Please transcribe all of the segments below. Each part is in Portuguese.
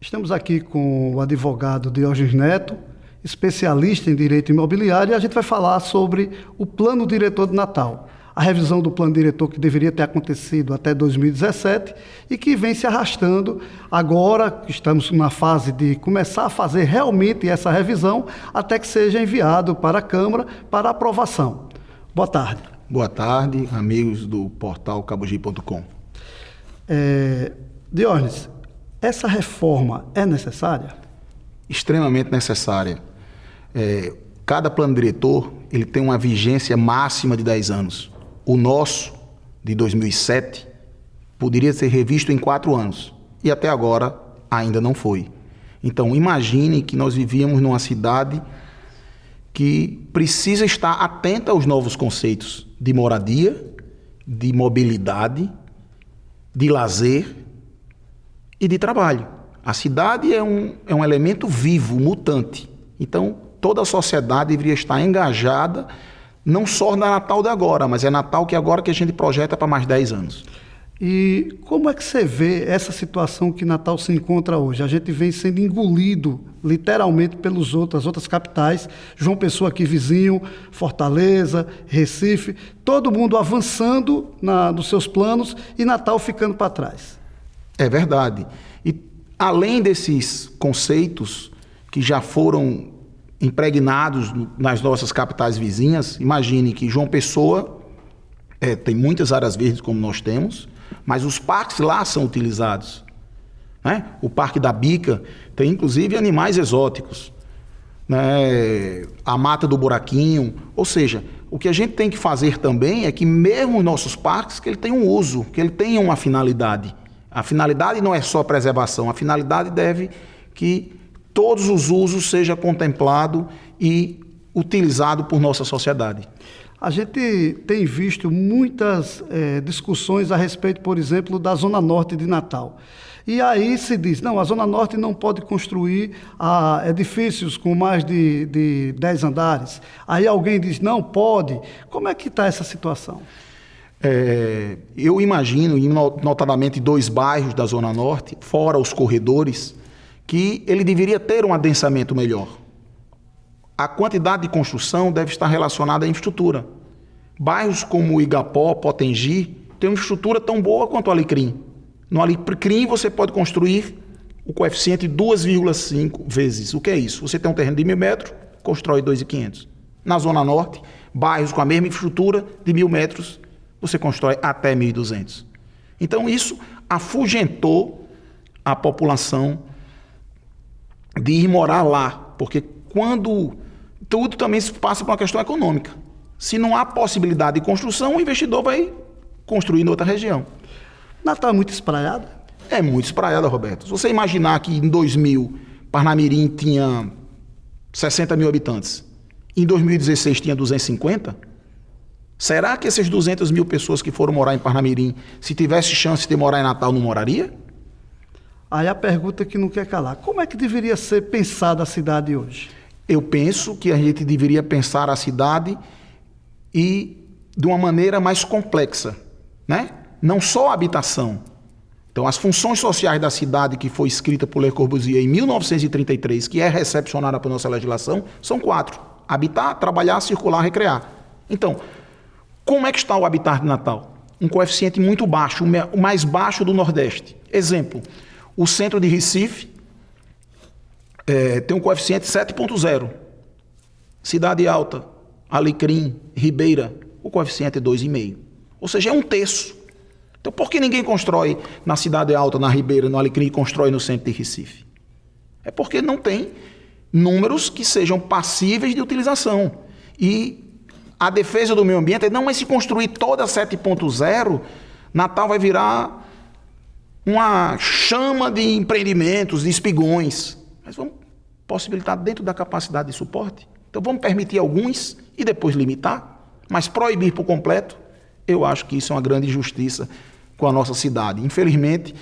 Estamos aqui com o advogado Diógenes Neto, especialista em direito imobiliário, e a gente vai falar sobre o plano diretor de Natal, a revisão do plano diretor que deveria ter acontecido até 2017 e que vem se arrastando. Agora estamos na fase de começar a fazer realmente essa revisão até que seja enviado para a Câmara para aprovação. Boa tarde. Boa tarde, amigos do portal cabogi.com. Diógenes, essa reforma é necessária? Extremamente necessária. Cada plano diretor ele tem uma vigência máxima de 10 anos. O nosso, de 2007, poderia ser revisto em 4 anos. E até agora ainda não foi. Então, imagine que nós vivíamos numa cidade que precisa estar atenta aos novos conceitos de moradia, de mobilidade, de lazer e de trabalho. A cidade é um elemento vivo, mutante. Então, toda a sociedade deveria estar engajada, não só na Natal de agora, mas é Natal que agora que a gente projeta para mais 10 anos. E como é que você vê essa situação que Natal se encontra hoje? A gente vem sendo engolido, literalmente, pelas outras capitais. João Pessoa aqui vizinho, Fortaleza, Recife, todo mundo avançando nos seus planos e Natal ficando para trás. É verdade. E além desses conceitos que já foram impregnados nas nossas capitais vizinhas, imagine que João Pessoa tem muitas áreas verdes como nós temos, mas os parques lá são utilizados, né? O Parque da Bica tem inclusive animais exóticos, né? A Mata do Buraquinho, ou seja, o que a gente tem que fazer também é que mesmo os nossos parques, que ele tenham um uso, que ele tenha uma finalidade. A finalidade não é só preservação, a finalidade deve que todos os usos sejam contemplados e utilizados por nossa sociedade. A gente tem visto muitas discussões a respeito, por exemplo, da Zona Norte de Natal. E aí se diz, não, a Zona Norte não pode construir edifícios com mais de 10 andares. Aí alguém diz, não, pode. Como é que está essa situação? Eu imagino, notadamente 2 bairros da Zona Norte, fora os corredores, que ele deveria ter um adensamento melhor. A quantidade de construção deve estar relacionada à infraestrutura. Bairros como Igapó, Potengi, têm uma infraestrutura tão boa quanto o Alecrim. No Alecrim você pode construir o coeficiente 2,5 vezes. O que é isso? Você tem um terreno de 1.000 metros, constrói 2.500. Na Zona Norte, bairros com a mesma infraestrutura de 1.000 metros, você constrói até 1.200. Então isso afugentou a população de ir morar lá, porque quando tudo também se passa por uma questão econômica. Se não há possibilidade de construção, o investidor vai construir em outra região. Natal é muito espraiado? É muito espraiado, Roberto. Se você imaginar que em 2000, Parnamirim tinha 60 mil habitantes, em 2016 tinha 250, será que essas 200 mil pessoas que foram morar em Parnamirim, se tivesse chance de morar em Natal, não moraria? Aí a pergunta que não quer calar, como é que deveria ser pensada a cidade hoje? Eu penso que a gente deveria pensar a cidade e de uma maneira mais complexa, né? Não só a habitação. Então, as funções sociais da cidade que foi escrita por Le Corbusier em 1933, que é recepcionada por nossa legislação, são 4. Habitar, trabalhar, circular, recrear. Então, como é que está o habitat de Natal? Um coeficiente muito baixo, o mais baixo do Nordeste. Exemplo, o centro de Recife tem um coeficiente 7,0. Cidade Alta, Alecrim, Ribeira, o coeficiente é 2,5. Ou seja, é 1/3. Então, por que ninguém constrói na Cidade Alta, na Ribeira, no Alecrim e constrói no centro de Recife? É porque não tem números que sejam passíveis de utilização. E a defesa do meio ambiente é, não, mas se construir toda 7,0, Natal vai virar uma chama de empreendimentos, de espigões. Mas vamos possibilitar dentro da capacidade de suporte. Então vamos permitir alguns e depois limitar, mas proibir por completo, eu acho que isso é uma grande injustiça com a nossa cidade. Infelizmente,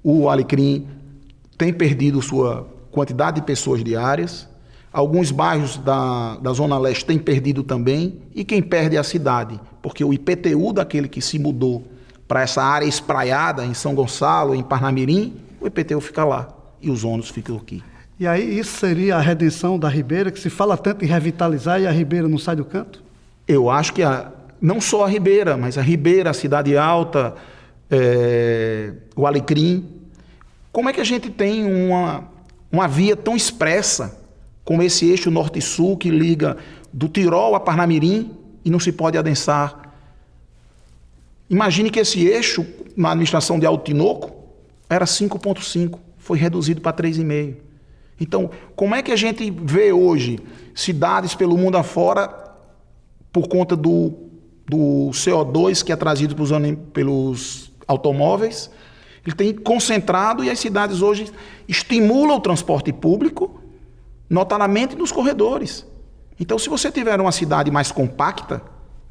o Alecrim tem perdido sua quantidade de pessoas diárias, alguns bairros da Zona Leste têm perdido também, e quem perde é a cidade, porque o IPTU daquele que se mudou para essa área espraiada em São Gonçalo, em Parnamirim, o IPTU fica lá. e os ônus ficam aqui. E aí isso seria a redenção da Ribeira, que se fala tanto em revitalizar e a Ribeira não sai do canto? Eu acho que não só a Ribeira, mas a Ribeira, a Cidade Alta, o Alecrim. Como é que a gente tem uma via tão expressa como esse eixo norte-sul que liga do Tirol a Parnamirim e não se pode adensar? Imagine que esse eixo, na administração de Alto Tinoco, era 5,5, foi reduzido para 3,5. Então, como é que a gente vê hoje cidades pelo mundo afora por conta do CO2 que é trazido pelos automóveis? Ele tem concentrado e as cidades hoje estimulam o transporte público, notadamente nos corredores. Então, se você tiver uma cidade mais compacta,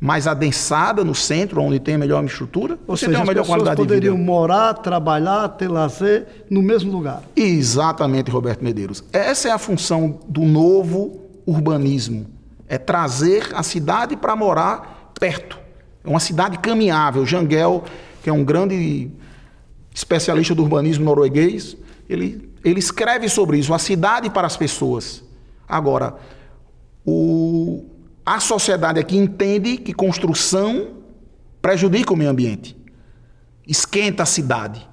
mais adensada no centro, onde tem a melhor estrutura, você tem uma melhor qualidade de vida. As pessoas poderiam morar, trabalhar, ter lazer no mesmo lugar. Exatamente, Roberto Medeiros. Essa é a função do novo urbanismo. É trazer a cidade para morar perto. É uma cidade caminhável. Jangel, que é um grande especialista do urbanismo norueguês, ele escreve sobre isso, a cidade para as pessoas. Agora, a sociedade aqui entende que construção prejudica o meio ambiente, esquenta a cidade.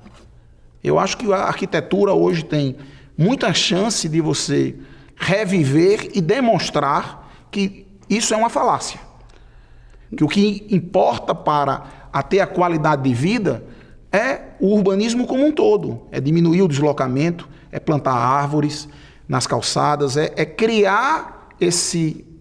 Eu acho que a arquitetura hoje tem muita chance de você reviver e demonstrar que isso é uma falácia. Que o que importa para ter a qualidade de vida é o urbanismo como um todo. É diminuir o deslocamento, é plantar árvores nas calçadas, é criar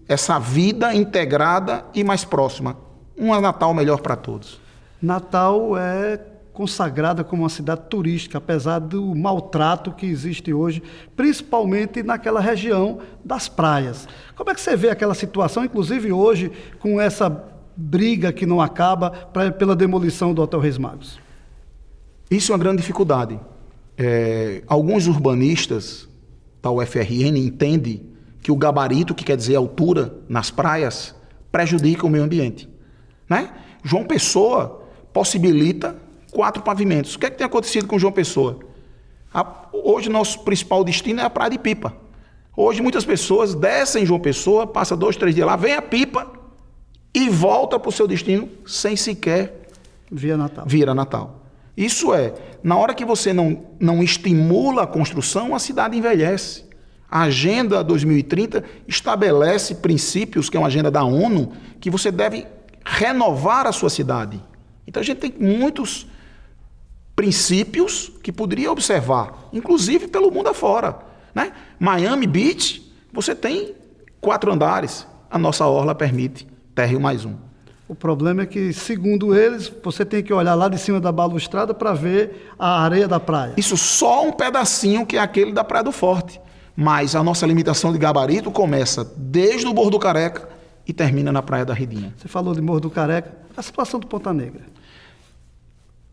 essa vida integrada e mais próxima. Um Natal melhor para todos. Natal é consagrada como uma cidade turística, apesar do maltrato que existe hoje, principalmente naquela região das praias. Como é que você vê aquela situação, inclusive hoje, com essa briga que não acaba pela demolição do Hotel Reis Magos? Isso é uma grande dificuldade. Alguns urbanistas da UFRN entendem que o gabarito, que quer dizer altura nas praias, prejudica o meio ambiente. Né? João Pessoa possibilita 4 pavimentos. O que é que tem acontecido com João Pessoa? Hoje nosso principal destino é a Praia de Pipa. Hoje muitas pessoas descem em João Pessoa, passa 2, 3 dias lá, vem a Pipa e volta para o seu destino sem sequer vir a Natal. Isso na hora que você não estimula a construção, a cidade envelhece. A Agenda 2030 estabelece princípios, que é uma agenda da ONU, que você deve renovar a sua cidade. Então a gente tem muitos princípios que poderia observar, inclusive pelo mundo afora. Né? Miami Beach, você tem 4 andares. A nossa orla permite térreo mais 1. O problema é que, segundo eles, você tem que olhar lá de cima da balustrada para ver a areia da praia. Isso só um pedacinho que é aquele da Praia do Forte. Mas a nossa limitação de gabarito começa desde o Morro do Careca e termina na Praia da Redinha. Você falou de Morro do Careca, a situação do Ponta Negra.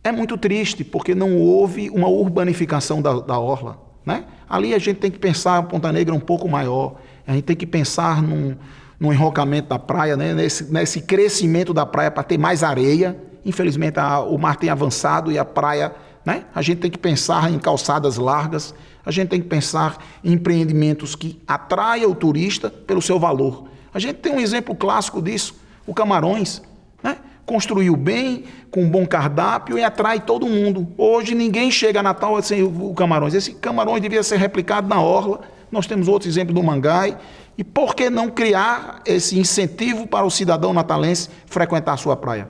É muito triste, porque não houve uma urbanificação da orla. Né? Ali a gente tem que pensar a Ponta Negra um pouco maior, a gente tem que pensar no enrocamento da praia, né? nesse crescimento da praia para ter mais areia. Infelizmente o mar tem avançado e a praia, né? A gente tem que pensar em calçadas largas, a gente tem que pensar em empreendimentos que atraiam o turista pelo seu valor. A gente tem um exemplo clássico disso, o Camarões, né? Construiu bem, com um bom cardápio e atrai todo mundo. Hoje ninguém chega a Natal sem o Camarões. Esse Camarões devia ser replicado na orla. Nós temos outro exemplo do Mangai. E por que não criar esse incentivo para o cidadão natalense frequentar a sua praia?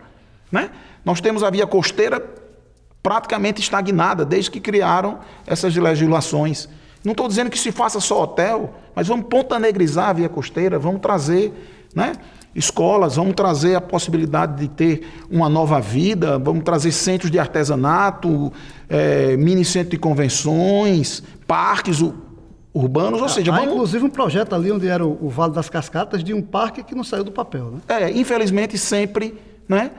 Né? Nós temos a via costeira praticamente estagnada desde que criaram essas legislações. Não estou dizendo que se faça só hotel, mas vamos pontanegrizar a via costeira, vamos trazer, né, escolas, vamos trazer a possibilidade de ter uma nova vida, vamos trazer centros de artesanato, mini centro de convenções, parques urbanos, ou seja, há inclusive um projeto ali onde era o Vale das Cascatas de um parque que não saiu do papel, né? Infelizmente sempre, né,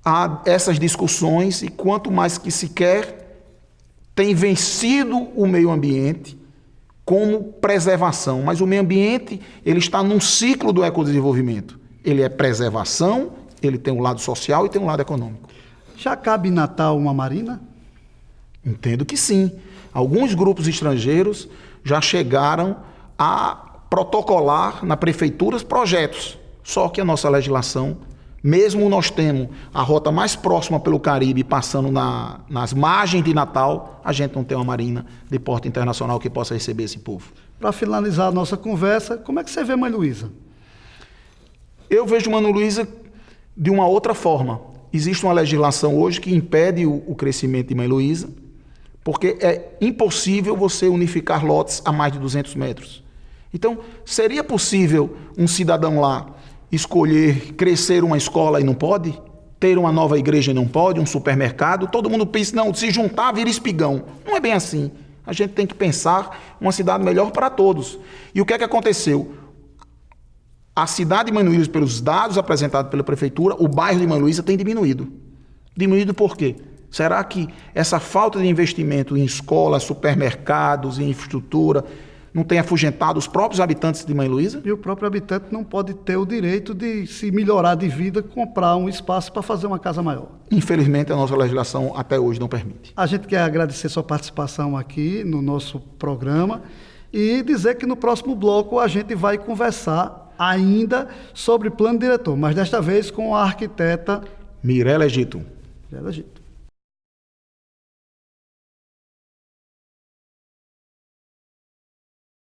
há essas discussões e quanto mais que se quer, tem vencido o meio ambiente como preservação, mas o meio ambiente ele está num ciclo do ecodesenvolvimento. Ele é preservação, ele tem um lado social e tem um lado econômico. Já cabe em Natal uma marina? Entendo que sim. Alguns grupos estrangeiros já chegaram a protocolar na prefeitura projetos. Só que a nossa legislação, mesmo nós temos a rota mais próxima pelo Caribe, passando nas margens de Natal, a gente não tem uma marina de porte internacional que possa receber esse povo. Para finalizar a nossa conversa, como é que você vê Mãe Luísa? Eu vejo Mãe Luísa de uma outra forma. Existe uma legislação hoje que impede o crescimento de Mãe Luísa, porque é impossível você unificar lotes a mais de 200 metros. Então, seria possível um cidadão lá escolher crescer uma escola e não pode? Ter uma nova igreja e não pode? Um supermercado? Todo mundo pensa, não, se juntar vira espigão. Não é bem assim. A gente tem que pensar uma cidade melhor para todos. E o que é que aconteceu? A cidade de Mãe Luísa, pelos dados apresentados pela prefeitura, o bairro de Mãe Luísa tem diminuído. Diminuído por quê? Será que essa falta de investimento em escolas, supermercados, em infraestrutura, não tem afugentado os próprios habitantes de Mãe Luísa? E o próprio habitante não pode ter o direito de se melhorar de vida, comprar um espaço para fazer uma casa maior. Infelizmente, a nossa legislação até hoje não permite. A gente quer agradecer sua participação aqui no nosso programa e dizer que no próximo bloco a gente vai conversar ainda sobre plano diretor, mas desta vez com a arquiteta Mirela Egito. Mirela Egito.